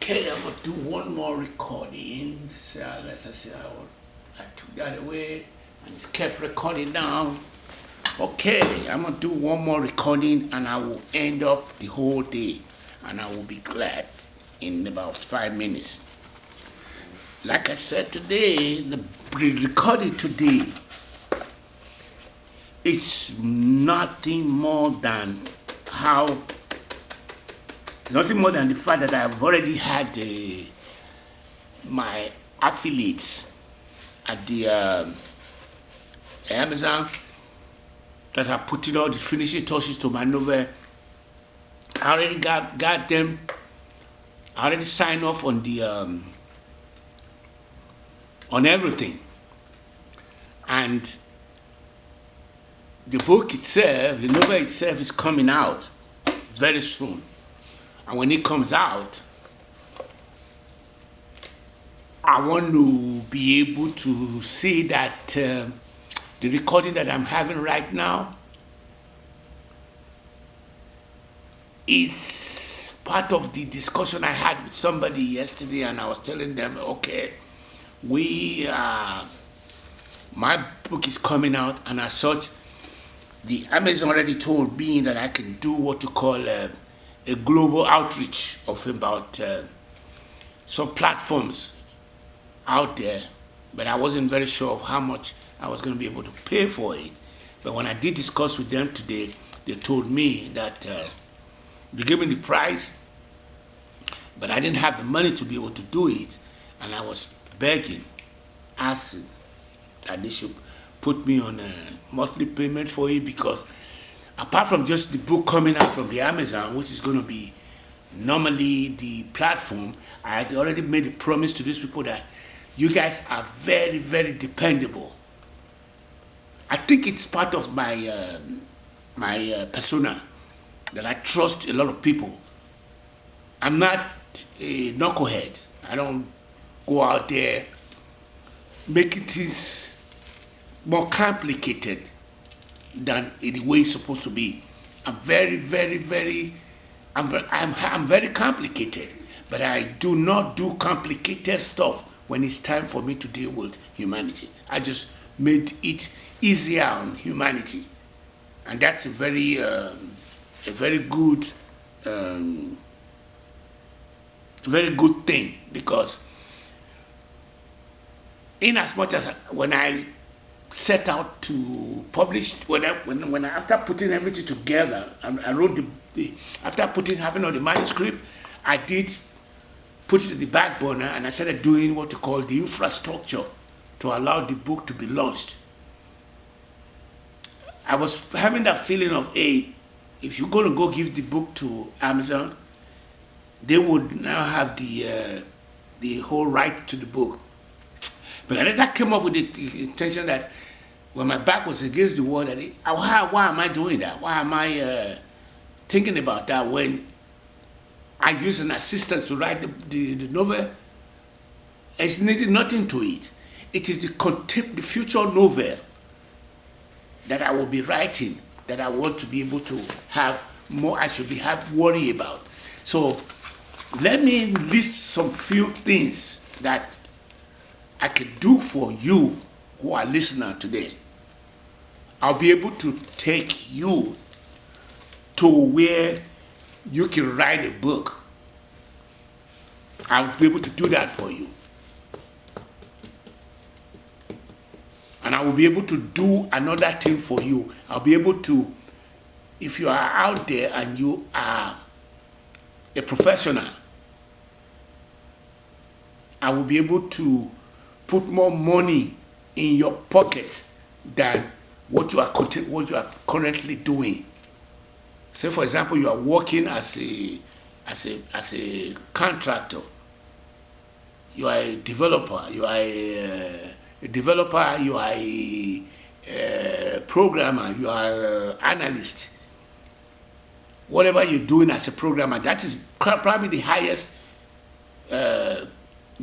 Okay, I'm gonna do one more recording. So let's just say I took that away and it's kept recording down. Okay, I'm gonna do one more recording and I will end up the whole day and I will be glad in about 5 minutes. Like I said today, the recording today, it's nothing more than the fact that I've already had my affiliates at the Amazon that are putting all the finishing touches to my novel. I already got them. I already signed off on the on everything, and the book itself, the novel itself, is coming out very soon. And when it comes out, I want to be able to say that the recording that I'm having right now is part of the discussion I had with somebody yesterday, and I was telling them, okay, my book is coming out, and as such, the Amazon already told me that I can do what you call a global outreach of about some platforms out there, but I wasn't very sure of how much I was going to be able to pay for it. But when I did discuss with them today, they told me that they gave me the price, but I didn't have the money to be able to do it, and I was begging, asking that they should put me on a monthly payment for it, because apart from just the book coming out from the Amazon, which is going to be normally the platform, I had already made a promise to these people that you guys are very, very dependable. I think it's part of my persona that I trust a lot of people. I'm not a knucklehead. I don't go out there making things more complicated than the way it's supposed to be. I'm very, very, very. I'm very complicated, but I do not do complicated stuff when it's time for me to deal with humanity. I just made it easier on humanity, and that's a very good, very good thing, because in as much as when I set out to publish, after putting everything together, I wrote after having all the manuscript, I did put it to the back burner, and I started doing what you call the infrastructure to allow the book to be launched. I was having that feeling of, hey, if you're going to go give the book to Amazon, they would now have the whole right to the book. But I later came up with the intention that when my back was against the wall, why am I doing that? Why am I thinking about that when I use an assistant to write the novel? It's needed nothing to it. It is the future novel that I will be writing that I want to be able to have more. I should worry about. So let me list some few things that I can do for you who are listening today. I'll be able to take you to where you can write a book. I'll be able to do that for you. And I will be able to do another thing for you. I'll be able to, if you are out there and you are a professional, I will be able to put more money in your pocket than what you are currently doing. Say, for example, you are working as a contractor. You are a developer. You are a developer. You are a programmer. You are an analyst. Whatever you're doing as a programmer, that is probably the highest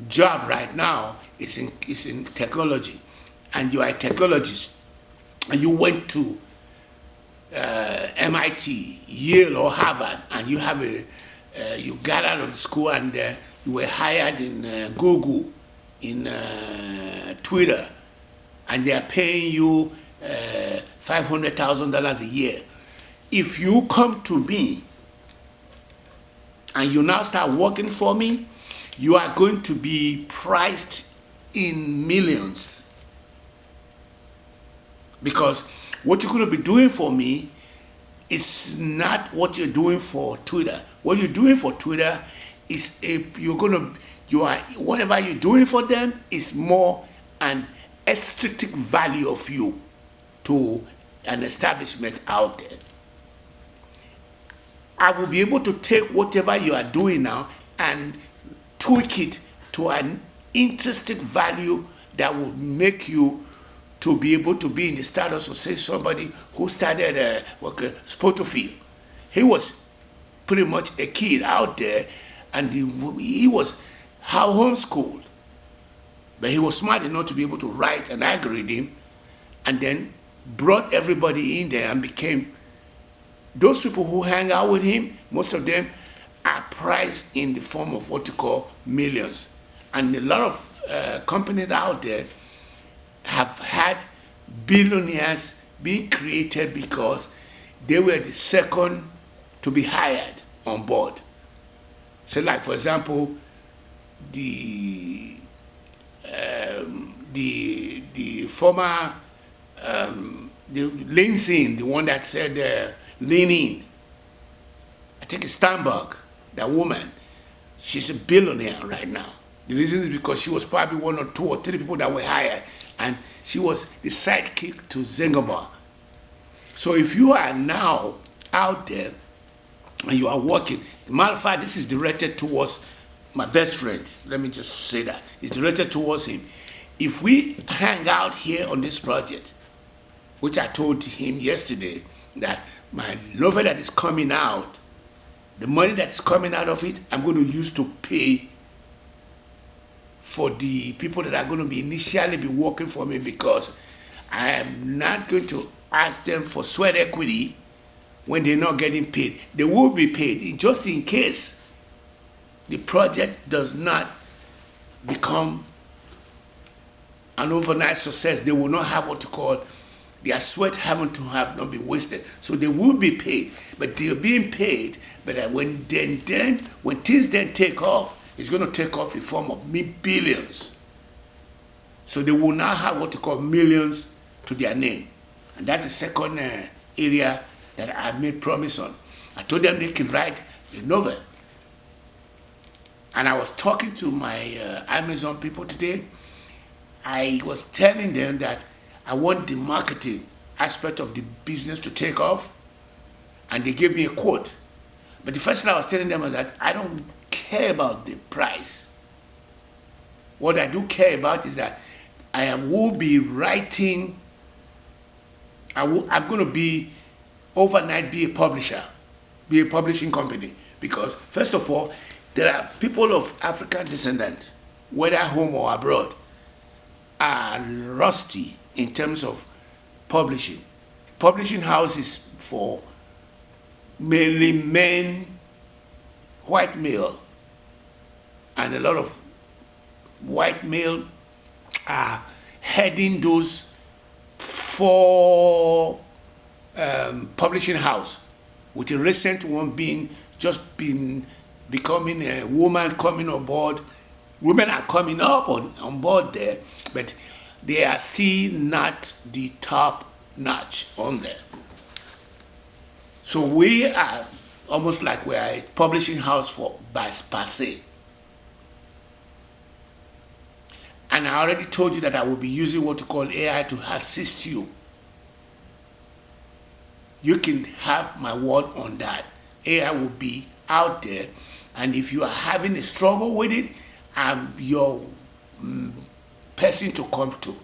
job right now is in technology, and you are a technologist, and you went to MIT, Yale, or Harvard, and you got out of school, and you were hired in Google, in Twitter, and they are paying you $500,000 a year. If you come to me and you now start working for me, you are going to be priced in millions. Because what you're going to be doing for me is not what you're doing for Twitter. What you're doing for Twitter is whatever you're doing for them is more an extrinsic value of you to an establishment out there. I will be able to take whatever you are doing now and tweak it to an intrinsic value that will make you to be able to be in the status of, say, somebody who started Spotify. He was pretty much a kid out there, and he was homeschooled, but he was smart enough to be able to write an algorithm, and then brought everybody in there and became those people who hang out with him. Most of them are priced in the form of what you call millions, and a lot of companies out there have had billionaires being created because they were the second to be hired on board. So, like for example, the former the Lindsay, the one that said lean in. I think it's Steinberg, that woman. She's a billionaire right now. The reason is because she was probably one or two or three people that were hired, and she was the sidekick to Zengabar. So if you are now out there and you are working, matter of fact, this is directed towards my best friend. Let me just say that. It's directed towards him. If we hang out here on this project, which I told him yesterday, that my novel that is coming out, the money that is coming out of it, I'm going to use to pay for the people that are going to be initially be working for me, because I am not going to ask them for sweat equity when they're not getting paid. They will be paid, just in case the project does not become an overnight success. They will not have what you call their sweat having to have not been wasted. So they will be paid, but they're being paid. But when things then take off, it's going to take off in form of billions. So they will now have what you call millions to their name. And that's the second area that I made promise on. I told them they can write a novel. And I was talking to my Amazon people today. I was telling them that I want the marketing aspect of the business to take off. And they gave me a quote. But the first thing I was telling them was that I don't care about the price. What I do care about is that will be writing, I'm going to be overnight be a publisher, be a publishing company. Because first of all, there are people of African descent, whether home or abroad, are rusty in terms of publishing. Publishing houses for mainly men, white male, and a lot of white male are heading those four publishing house, with a recent one becoming a woman coming on board. Women are coming up on board there, but they are still not the top notch on there. So we are almost like we are a publishing house per se. And I already told you that I will be using what you call AI to assist you. You can have my word on that. AI will be out there, and if you are having a struggle with it, I'm your person to come to,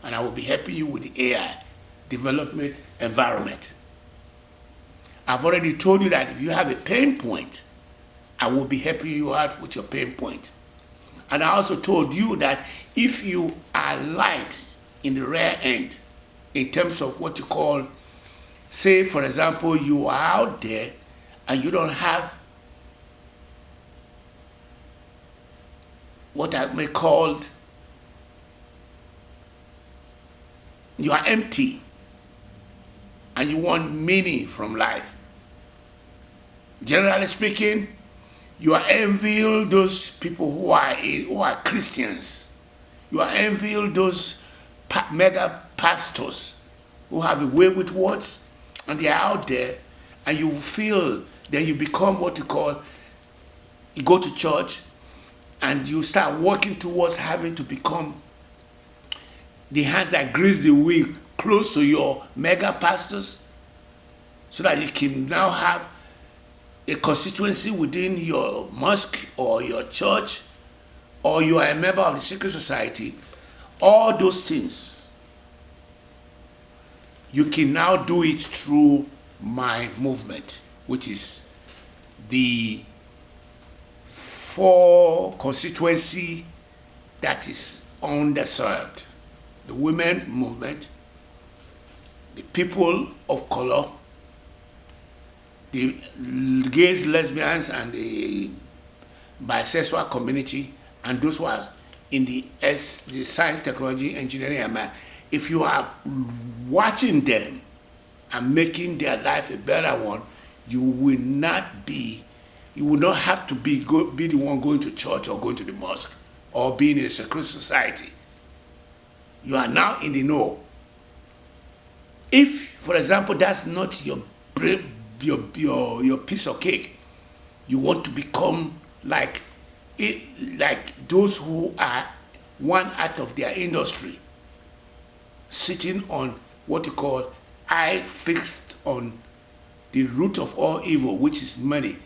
and I will be helping you with the AI development environment. I've already told you that if you have a pain point, I will be helping you out with your pain point. And I also told you that if you are light in the rear end, in terms of what you call, say for example, you are out there and you don't have what I may call, you are empty and you want meaning from life. Generally speaking, you are envying those people who are Christians. You are envying those mega pastors who have a way with words, and they are out there, and you feel, then you become what you call, you go to church and you start working towards having to become the hands that grease the wheel close to your mega pastors, so that you can now have a constituency within your mosque or your church, or you are a member of the secret society. All those things, you can now do it through my movement, which is the 4 constituency that is underserved: the women movement, the people of color, the gays, lesbians, and the bisexual community, and those who are in the science, technology, engineering, and math. If you are watching them and making their life a better one, you will not have to be the one going to church or going to the mosque or being in a secret society. You are now in the know. If, for example, that's not your piece of cake, you want to become like those who are one out of their industry, sitting on what you call eye fixed on the root of all evil, which is money,